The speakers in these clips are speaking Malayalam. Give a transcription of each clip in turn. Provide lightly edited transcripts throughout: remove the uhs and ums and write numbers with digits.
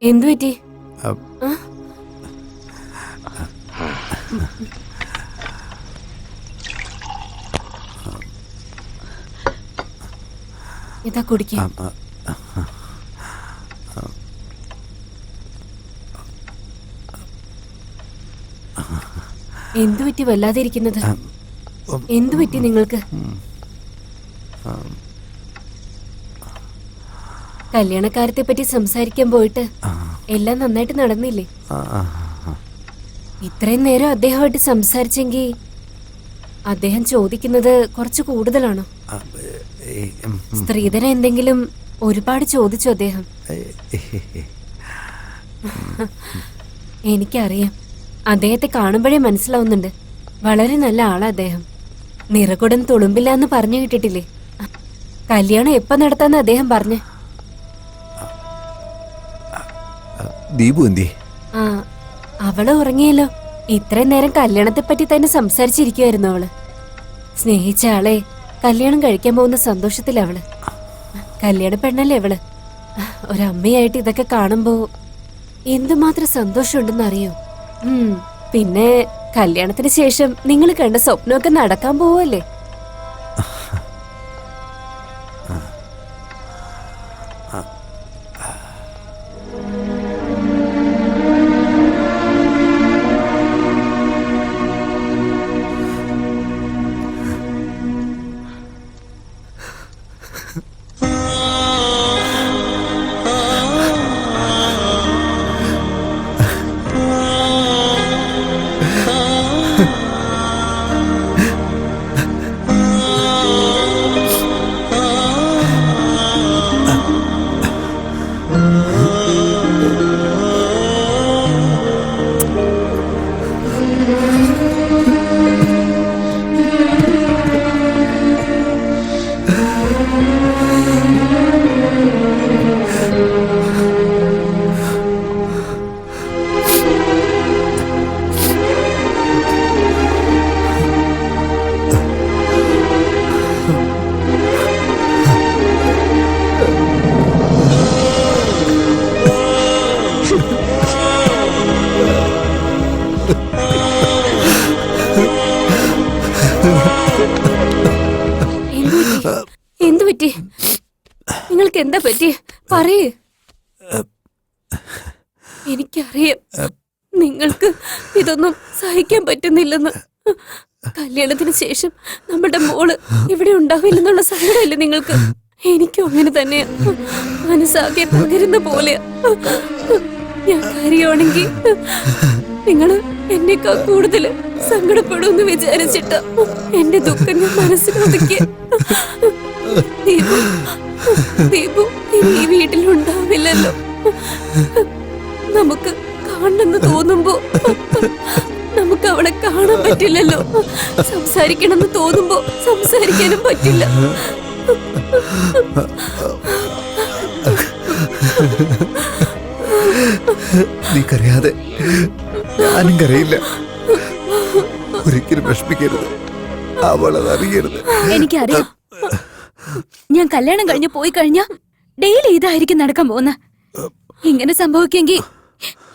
എന്തു പറ്റി? ഇതാ കുടിക്ക. എന്തു പറ്റി വല്ലാതെ ഇരിക്കുന്നത്? എന്തു പറ്റി നിങ്ങൾക്ക്? കല്യാണക്കാരത്തെ പറ്റി സംസാരിക്കാൻ പോയിട്ട് എല്ലാം നന്നായിട്ട് നടന്നില്ലേ? ഇത്രയും നേരം അദ്ദേഹമായിട്ട് സംസാരിച്ചെങ്കിൽ അദ്ദേഹം ചോദിക്കുന്നത് കുറച്ച് കൂടുതലാണോ? സ്ത്രീധനം എന്തെങ്കിലും ഒരുപാട് ചോദിച്ചു അദ്ദേഹം? എനിക്കറിയാം, അദ്ദേഹത്തെ കാണുമ്പോഴേ മനസ്സിലാവുന്നുണ്ട്. വളരെ നല്ല ആളാ അദ്ദേഹം. നിറകുടം തുളുമ്പില്ല എന്ന് പറഞ്ഞു കേട്ടിട്ടില്ലേ? കല്യാണം എപ്പ നടത്താന്ന് അദ്ദേഹം പറഞ്ഞു. ആ, അവള് ഉറങ്ങിയല്ലോ. ഇത്രയും നേരം കല്യാണത്തെ പറ്റി തന്നെ സംസാരിച്ചിരിക്കുവായിരുന്നു അവള്. സ്നേഹിച്ച ആളെ കല്യാണം കഴിക്കാൻ പോകുന്ന സന്തോഷത്തില അവള്. കല്യാണ പെണ്ണല്ലേ അവള്. ഒരമ്മയായിട്ട് ഇതൊക്കെ കാണുമ്പോ എന്തുമാത്രം സന്തോഷമുണ്ടെന്ന് അറിയോ? പിന്നെ കല്യാണത്തിന് ശേഷം നിങ്ങൾ കണ്ട സ്വപ്നമൊക്കെ നടക്കാൻ പോവല്ലേ? എന്തു പറ്റി? നിങ്ങൾക്ക് എന്താ പറ്റി? പറയേ. എനിക്കറിയാം നിങ്ങൾക്ക് ഇതൊന്നും സഹിക്കാൻ പറ്റുന്നില്ലെന്ന്. കല്യാണത്തിന് ശേഷം നമ്മുടെ മോള് ഇവിടെ ഉണ്ടാവില്ലെന്നുള്ള സങ്കടമല്ലേ നിങ്ങൾക്ക്? എനിക്കും അങ്ങനെ തന്നെയാ. മനസ്സാകെ തകരുന്ന പോലെയാ. ഞാൻ കാര്യമാണെങ്കിൽ നിങ്ങള് എന്നെക്കാൾ കൂടുതൽ സങ്കടപ്പെടുമെന്ന് വിചാരിച്ചിട്ട് എന്റെ ദുഃഖം ഞാൻ മനസ്സിലൊതുക്കി. ദീപു ഇനി ഈ വീട്ടിലുണ്ടാവില്ലല്ലോ. നമുക്ക് കാണണമെന്ന് തോന്നുമ്പോ നമുക്ക് അവളെ കാണാൻ പറ്റില്ലല്ലോ. സംസാരിക്കണമെന്ന് തോന്നുമ്പോ സംസാരിക്കാനും പറ്റില്ല. നീ കരയാതെ ഞാനും കരയില്ല. ഒരിക്കലും വിഷമിക്കരുത്. അവളത് അറിയരുത്. എനിക്കറിയാം, ഞാൻ കല്യാണം കഴിഞ്ഞ് പോയി കഴിഞ്ഞാ ഡെയിലി ഇതായിരിക്കും നടക്കാൻ പോകുന്ന. ഇങ്ങനെ സംഭവിക്കെങ്കിൽ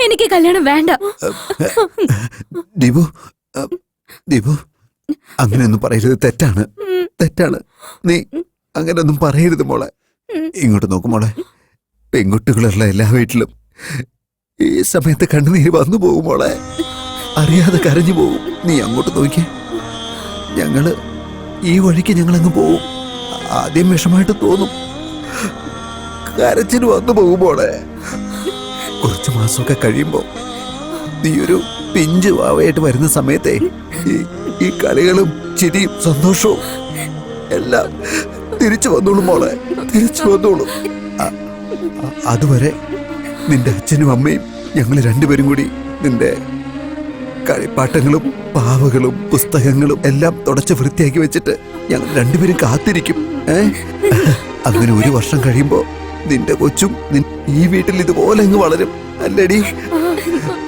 എനിക്ക് കല്യാണം വേണ്ട. ദീപു, ദീപു, അങ്ങനെയൊന്നും പറയരുത്. തെറ്റാണ്, തെറ്റാണ്. നീ അങ്ങനെയൊന്നും പറയരുത് മോളെ. ഇങ്ങോട്ട് നോക്കും മോളെ. പെൺകുട്ടികളുള്ള എല്ലാ വീട്ടിലും ഈ സമയത്ത് കണ്ണുനീര് വന്നു പോകും മോളെ. അറിയാതെ കരഞ്ഞു പോകും. നീ അങ്ങോട്ട് നോക്കിയേ. ഞങ്ങള് ഈ വഴിക്ക് ഞങ്ങളങ്ങ് പോവും. ആദ്യം വിഷമായിട്ട് തോന്നും, കരച്ചിന് വന്നു പോകും മോളെ. കുറച്ചു മാസമൊക്കെ കഴിയുമ്പോ നീ ഒരു പിഞ്ചു വാവയായിട്ട് വരുന്ന സമയത്തെ ഈ കളികളും ചിരിയും സന്തോഷവും എല്ലാം തിരിച്ചു വന്നോളും മോളെ, തിരിച്ചു വന്നോളൂ. അതുവരെ നിന്റെ അച്ഛനും അമ്മയും ഞങ്ങൾ രണ്ടുപേരും കൂടി നിന്റെ കളിപ്പാട്ടങ്ങളും പാവകളും പുസ്തകങ്ങളും എല്ലാം തുടച്ച് വൃത്തിയാക്കി വെച്ചിട്ട് ഞങ്ങൾ രണ്ടുപേരും കാത്തിരിക്കും. അങ്ങനെ ഒരു വർഷം കഴിയുമ്പോ നിന്റെ കൊച്ചും ഈ വീട്ടിൽ ഇതുപോലെ അങ്ങ് വളരും. അല്ലേടി?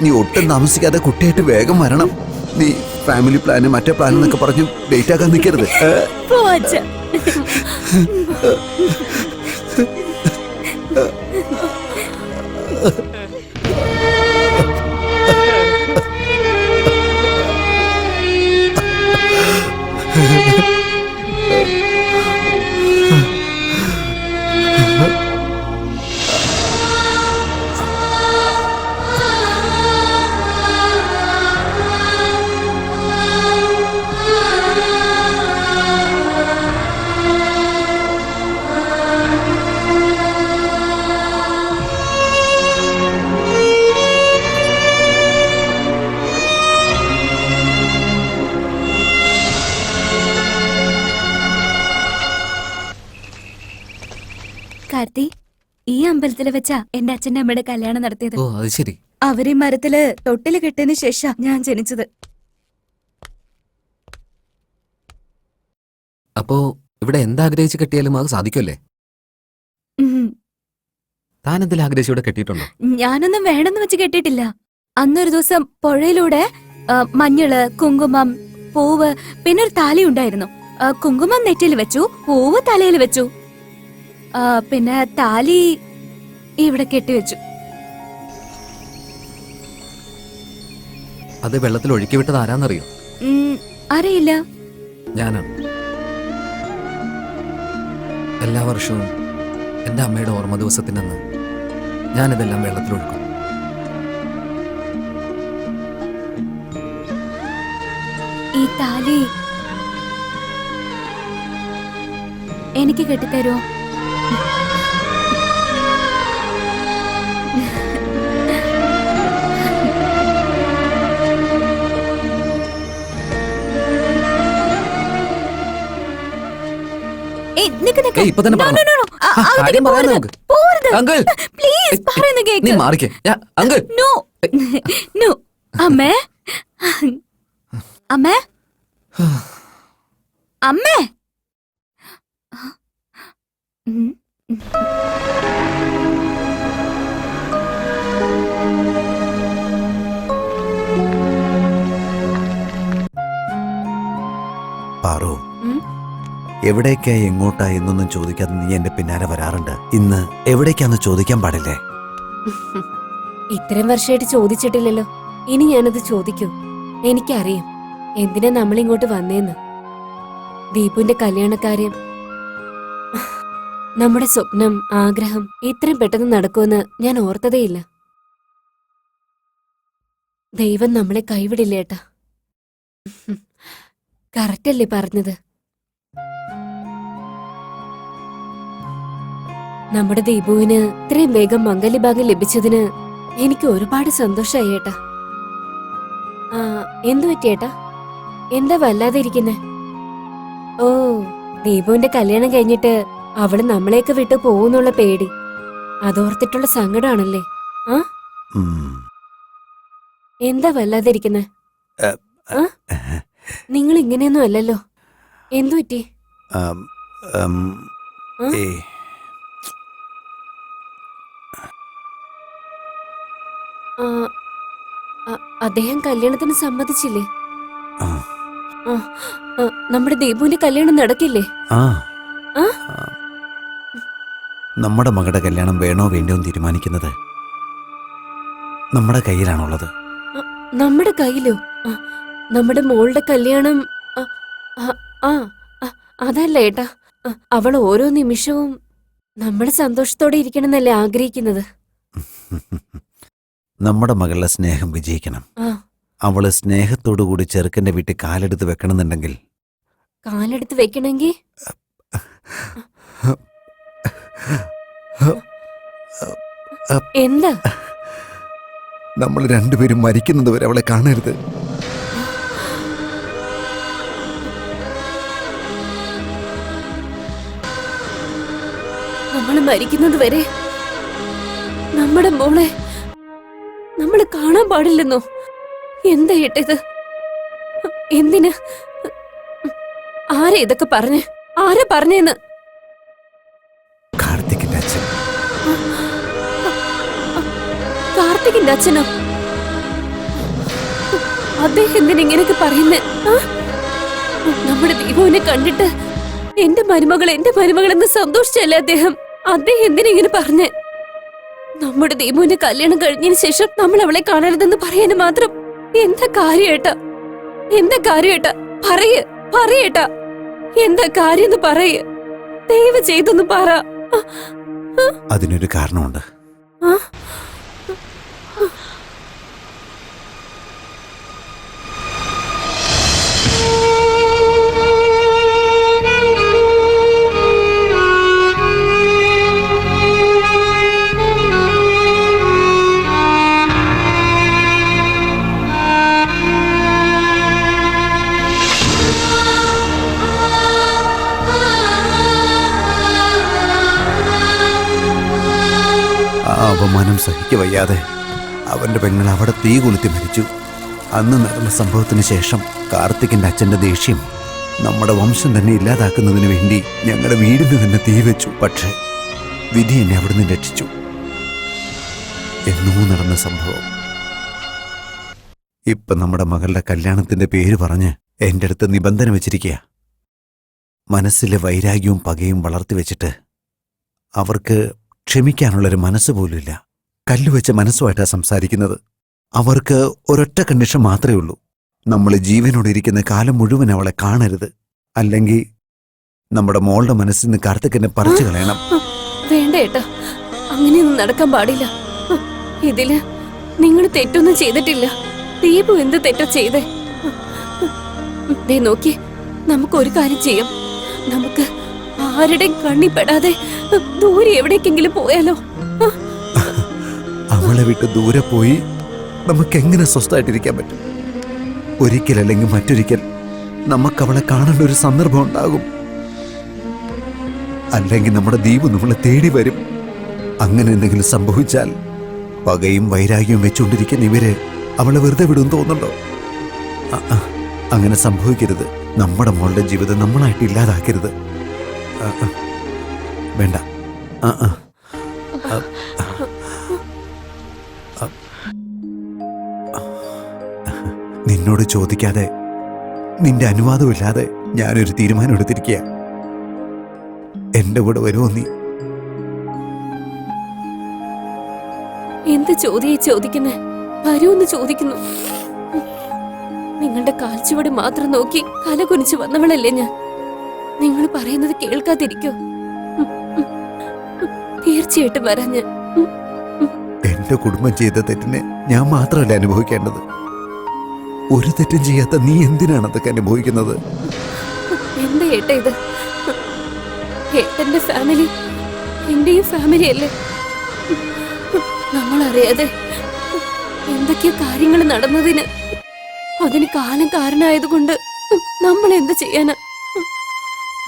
നീ ഒട്ടും താമസിക്കാതെ കുട്ടിയായിട്ട് വേഗം വരണം. നീ ഫാമിലി പ്ലാന് മറ്റേ പ്ലാൻ എന്നൊക്കെ പറഞ്ഞു ഡേറ്റ് ആക്കാൻ നിൽക്കരുത്. കാർത്തി, ഈ അമ്പലത്തില് വെച്ചാ എന്റെ അച്ഛന്റെ അമ്മയുടെ കല്യാണം നടത്തിയത്. ഓ അത് ശരി. അവരെ മരത്തില് തൊട്ടില് കെട്ടിയതിനു ശേഷം ഞാൻ ജനിച്ചത്. അപ്പോ ഇവിടെ എന്താഗ്രഹിച്ച് കെട്ടിയാലും അത് സാധിക്കുമല്ലേ? ഉം. താൻ എന്തെങ്കിലും ആഗ്രഹിച്ച് ഇവിടെ കെട്ടിയിട്ടുണ്ടോ? ഞാനൊന്നും വേണമെന്ന് വെച്ച് കെട്ടിയിട്ടില്ല. അന്നൊരു ദിവസം പുഴയിലൂടെ മഞ്ഞള്, കുങ്കുമം, പൂവ്, പിന്നെ ഒരു താലി ഉണ്ടായിരുന്നു. കുങ്കുമം നെറ്റിയിൽ വെച്ചു, പൂവ് തലയിൽ വെച്ചു, പിന്നെ താലി ഇവിടെ കെട്ടിവെച്ചു. അത് വെള്ളത്തിൽ ഒഴുക്കി വിട്ടത് ആരാന്നറിയോ? അറിയില്ല. ഞാനാണ്. എല്ലാ വർഷവും എൻ്റെ അമ്മയുടെ ഓർമ്മ ദിവസത്തിനന്ന് ഞാനിതെല്ലാം വെള്ളത്തിലൊഴുക്കും. ഈ താലി എനിക്ക് കെട്ടിത്തരുമോ? ഇപ്പൊ തന്നെ നീ മാറിക്കേ. അങ്കിൾ അമ്മേ, അമ്മേ, അമ്മേ. പാറു, എവിടേക്കാ എങ്ങോട്ടാ എന്നൊന്നും ചോദിക്കാതെ നീ എന്റെ പിന്നാലെ വരാറുണ്ട്. ഇന്ന് എവിടേക്കാന്ന് ചോദിക്കാൻ പാടില്ലേ? ഇത്രയും വർഷമായിട്ട് ചോദിച്ചിട്ടില്ലല്ലോ. ഇനി ഞാനത് ചോദിക്കൂ. എനിക്കറിയാം എന്തിനാ നമ്മളിങ്ങോട്ട് വന്നേന്ന്. ദീപുവിന്റെ കല്യാണക്കാര്യം, നമ്മുടെ സ്വപ്നം, ആഗ്രഹം ഇത്രയും പെട്ടെന്ന് നടക്കുമെന്ന് ഞാൻ ഓർത്തതേയില്ല. ദൈവം നമ്മളെ കൈവിടില്ലേട്ടാ. കറക്റ്റല്ലേ പറഞ്ഞത്? നമ്മുടെ ദീപുവിന് ഇത്രയും വേഗം മംഗല്യഭാഗ്യം ലഭിച്ചതിന് എനിക്ക് ഒരുപാട് സന്തോഷമായി ഏട്ടാ. എന്തു പറ്റിയേട്ടാ? എന്താ വല്ലാതെ ഇരിക്കുന്നെ? ഓ, ദീപുവിന്റെ കല്യാണം കഴിഞ്ഞിട്ട് അവള് നമ്മളെയൊക്കെ വിട്ടു പോകുന്നുള്ള പേടി, അതോർത്തിട്ടുള്ള സങ്കടമാണല്ലേ? എന്താ വല്ലാതെ ഇരിക്കുന്നെ? നിങ്ങൾ ഇങ്ങനെയൊന്നും അല്ലല്ലോ. എന്തു പറ്റി? അദ്ദേഹം കല്യാണത്തിന് സമ്മതിച്ചില്ലേ? നമ്മുടെ ദീപുവിന്റെ കല്യാണം നടക്കില്ലേ? നമ്മുടെ മകളുടെ കല്യാണം വേണോ വേണ്ടോ എന്ന് തീരുമാനിക്കുന്നത് നമ്മുടെ കയ്യിലാണുള്ളത്. നമ്മുടെ കയ്യിലോ? നമ്മുടെ മോളുടെ കല്യാണം? അതല്ല ഏട്ടാ, അവൾ ഓരോ നിമിഷവും നമ്മുടെ സന്തോഷത്തോടെ ഇരിക്കണമെന്നല്ലേ ആഗ്രഹിക്കുന്നത്? നമ്മുടെ മകളുടെ സ്നേഹം വിജയിക്കണം. അവള് സ്നേഹത്തോടുകൂടി ചെറുക്കന്റെ വീട്ടിൽ കാലെടുത്ത് വെക്കണമെന്നുണ്ടെങ്കിൽ, കാലെടുത്ത് വെക്കണമെങ്കിൽ എന്താ? നമ്മൾ രണ്ടുപേരും മരിക്കുന്നത് വരെ അവളെ കാണരുത്. നമ്മൾ മരിക്കുന്നത് വരെ നമ്മുടെ മോളെ നമ്മൾ കാണാൻ പാടില്ലെന്നോ? എന്താ ഏട്ടത്? എന്തിന്? ആരാ ഇതൊക്കെ പറഞ്ഞ്? ആരാ പറഞ്ഞെന്ന്? കാർത്തികിന്റെ അച്ഛൻ. കാർത്തികിന്റെ അച്ഛനോ? അദ്ദേഹം എന്തിനിങ്ങനെയൊക്കെ പറയുന്നേ? നമ്മുടെ ദീപുവിനെ കണ്ടിട്ട് എന്റെ മരുമകളെന്ന് സന്തോഷിച്ചല്ലേ അദ്ദേഹം? അദ്ദേഹം എന്തിനിങ്ങനെ പറഞ്ഞ്? നമ്മുടെ ദീപുവിന്റെ കല്യാണം കഴിഞ്ഞതിന് ശേഷം നമ്മൾ അവളെ കാണരുതെന്ന് പറയാന് മാത്രം എന്താ കാര്യേട്ടാ? എന്താ കാര്യേട്ടാ? പറയേട്ടാ, എന്താ കാര്യന്ന് പറയ്. ദയവ് ചെയ്തൊന്ന് പറ. അതിനൊരു കാരണമുണ്ട്. അപമാനം സഹിക്കവയ്യാതെ അവന്റെ പെങ്ങൾ അവിടെ തീ കൊളുത്തി മരിച്ചു. അന്ന് നടന്ന സംഭവത്തിന് ശേഷം കാർത്തിക്കിന്റെ അച്ഛന്റെ ദേഷ്യം നമ്മുടെ വംശം തന്നെ ഇല്ലാതാക്കുന്നതിന് വേണ്ടി ഞങ്ങളുടെ വീടിന് തന്നെ തീ വെച്ചു. പക്ഷേ വിധി എന്നെ അവിടുന്ന് രക്ഷിച്ചു. എന്നോ നടന്ന സംഭവം. ഇപ്പൊ നമ്മുടെ മകളുടെ കല്യാണത്തിന്റെ പേര് പറഞ്ഞ് എന്റെ അടുത്ത് നിബന്ധന വെച്ചിരിക്കുക. മനസ്സിലെ വൈരാഗ്യവും പകയും വളർത്തി വെച്ചിട്ട് അവർക്ക് ക്ഷമിക്കാനുള്ളൊരു മനസ്സ് പോലുമില്ല. കല്ലുവെച്ച മനസ്സുമായിട്ടാണ് സംസാരിക്കുന്നത്. അവർക്ക് ഒരൊറ്റ കണ്ടീഷൻ മാത്രമേ ഉള്ളൂ: നമ്മൾ ജീവനോടെ ഇരിക്കുന്ന കാലം മുഴുവൻ അവളെ കാണരുത്, അല്ലെങ്കിൽ നമ്മുടെ മോളുടെ മനസ്സിൽ നിന്ന് കാർത്തികനെ പറിച്ചു കളയണം. വേണ്ട ഏട്ടാ, അങ്ങനെയൊന്നും നടക്കാൻ പാടില്ല. ഇതില് നിങ്ങൾ തെറ്റൊന്നും ചെയ്തിട്ടില്ല. ദീപു എന്ത് തെറ്റോ ചെയ്തേ? ദേ നോക്കി, നമുക്ക് ഒരു കാര്യം ചെയ്യാം. നമുക്ക് ആരുടെയും കണ്ണിപ്പെടാതെ ദൂരെ എവിടേക്കെങ്കിലും പോയാലോ? അവളെ വിട്ട് ദൂരെ പോയി നമുക്കെങ്ങനെ സ്വസ്ഥമായിട്ടിരിക്കാൻ പറ്റും? ഒരിക്കലല്ലെങ്കിൽ മറ്റൊരിക്കൽ നമുക്കവളെ കാണേണ്ട ഒരു സന്ദർഭം ഉണ്ടാകും. അല്ലെങ്കിൽ നമ്മുടെ ദീപു നമ്മളെ തേടി വരും. അങ്ങനെ എന്തെങ്കിലും സംഭവിച്ചാൽ പകയും വൈരാഗ്യവും വെച്ചുകൊണ്ടിരിക്കുന്ന ഇവര് അവളെ വെറുതെ വിടും തോന്നുന്നുണ്ടോ? അങ്ങനെ സംഭവിക്കരുത്. നമ്മുടെ മോളുടെ ജീവിതം നമ്മളായിട്ട് ഇല്ലാതാക്കരുത്. വേണ്ട. നിന്നോട് ചോദിക്കാതെ, നിന്റെ അനുവാദമില്ലാതെ ഞാനൊരു തീരുമാനം എടുത്തിരിക്കുക. എന്റെ കൂടെ വരുമോ നീ? എന്ത് ചോദ്യം ചോദിക്കുന്നേ? വരൂന്ന് ചോദിക്കുന്നു. നിങ്ങളുടെ കാൽച്ചുവട് മാത്രം നോക്കി തല കുനിച്ച് വന്നവളല്ലേ ഞാൻ. നിങ്ങൾ പറയുന്നത് കേൾക്കാതിരിക്കോ? തീർച്ചയായിട്ടും വരാൻ ഞാൻ. എന്റെ കുടുംബം ചെയ്ത തെറ്റിനെ ഞാൻ മാത്രമല്ല അനുഭവിക്കേണ്ടത്. ഒരു തെറ്റും ചെയ്യാത്ത നീ എന്തിനാണ് അതൊക്കെ അനുഭവിക്കുന്നത്? എന്താ ഏട്ടാ ഇത്? ഏട്ടന്റെ ഫാമിലി എന്റെയും ഫാമിലി അല്ലേ? നമ്മളറിയാതെ എന്തൊക്കെയോ കാര്യങ്ങൾ നടന്നതിന് അതിന് കാലം കാരണമായതുകൊണ്ട് നമ്മൾ എന്ത് ചെയ്യാനാ?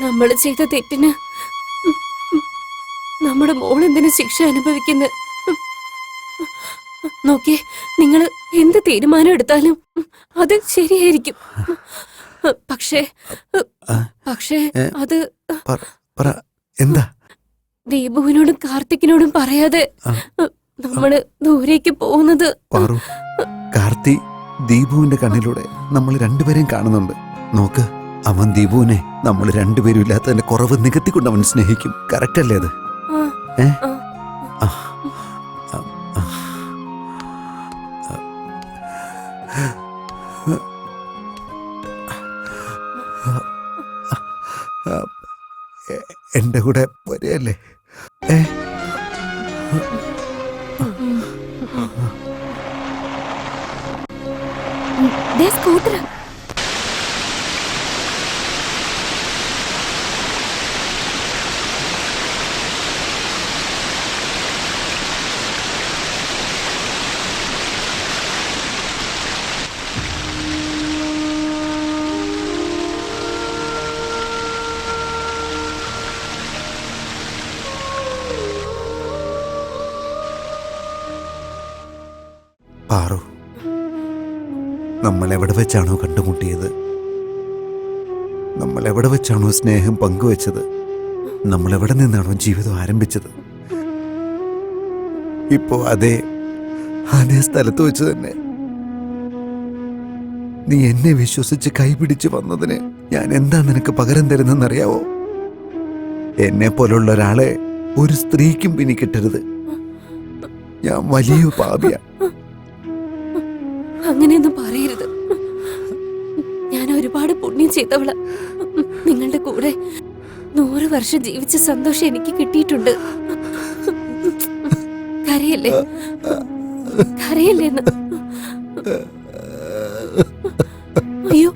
നമ്മൾ ചെയ്ത തെറ്റിന് നമ്മുടെ മോൾ എന്തിനു ശിക്ഷ അനുഭവിക്കുന്നത്? നോക്കിയേ, നിങ്ങൾ എന്ത് തീരുമാനം എടുത്താലും അത് ശരിയായിരിക്കും. പക്ഷേ അത് എന്താ? ദീപുവിനോടും കാർത്തിക്കിനോടും പറയാതെ നമ്മള് ദൂരേക്ക് പോകുന്നത്. കാർത്തി ദീപുവിന്റെ കണ്ണിലൂടെ നമ്മൾ രണ്ടുപേരെയും കാണുന്നുണ്ട്. നോക്ക്, അവൻ ദീപുവിനെ നമ്മൾ രണ്ടുപേരും ഇല്ലാത്തതിന്റെ കുറവ് നികത്തിക്കൊണ്ട് അവൻ സ്നേഹിക്കും. കറക്റ്റ് അല്ലേ അത്? എന്റെ കൂടെ വരികയല്ലേ? സ്കൂട്ടർ പാറു, നമ്മൾ എവിടെ വെച്ചാണോ കണ്ടുമുട്ടിയത്, നമ്മൾ എവിടെ വെച്ചാണോ സ്നേഹം പങ്കുവെച്ചത്, നമ്മൾ എവിടെ നിന്നാണോ ജീവിതം ആരംഭിച്ചത്, ഇപ്പോ അതേ സ്ഥലത്ത് വെച്ച് തന്നെ നീ എന്നെ വിശ്വസിച്ച് കൈപിടിച്ച് വന്നതിന് ഞാൻ എന്താ നിനക്ക് പകരം തരുന്നെന്നറിയാവോ? എന്നെ പോലുള്ള ഒരാളെ ഒരു സ്ത്രീക്കും പിന്നെ കിട്ടരുത്. ഞാൻ വലിയ പാപിയാ. അങ്ങനെയൊന്നും പറയരുത്. ഞാൻ ഒരുപാട് പുണ്യം ചെയ്തവള. നിങ്ങളുടെ കൂടെ 100 വർഷം ജീവിച്ച സന്തോഷം എനിക്ക് കിട്ടിയിട്ടുണ്ട്. കരയല്ലേ, കരയല്ലേന്ന്? അയ്യോ,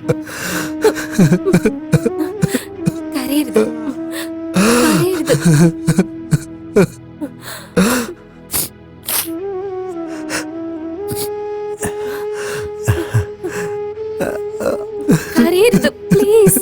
കരയരുത്, കരയരുത്. കരയരുത് പ്ലീസ്.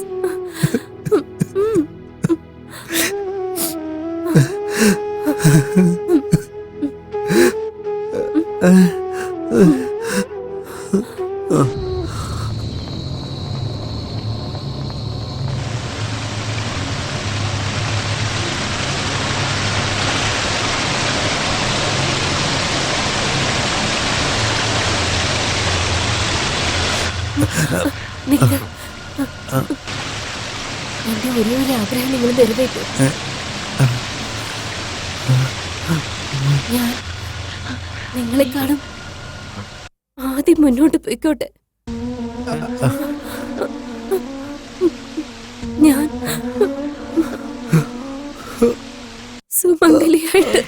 നിക്ക്. എന്റെ ഒരേ ഒരു ആഗ്രഹം നിങ്ങൾ നിറവേറ്റു. ഞാൻ നിങ്ങളെക്കാളും ആദ്യം മുന്നോട്ട് പോയിക്കോട്ടെ. ഞാൻ സുമംഗലിയായിട്ട്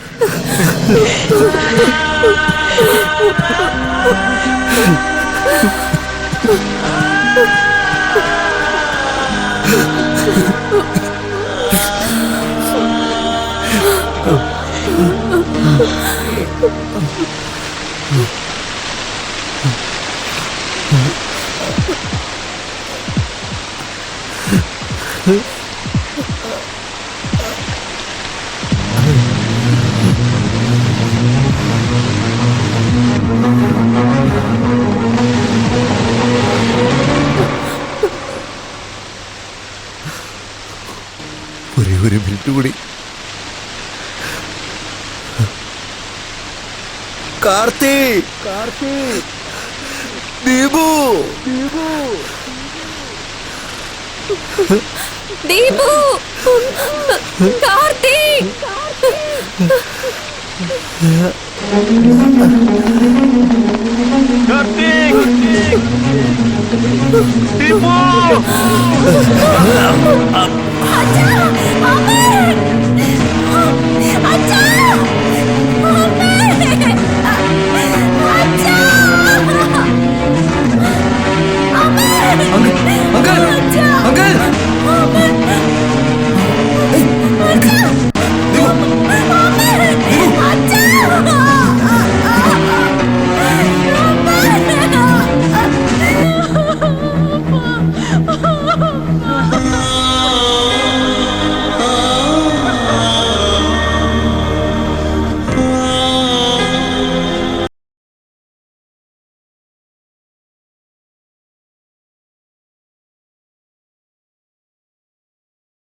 ഒരു മിനിറ്റ് കൂടി. കാർത്തി, ദീപു, ദീപു, കാർത്തിക്. ദീപു, അമ്മേ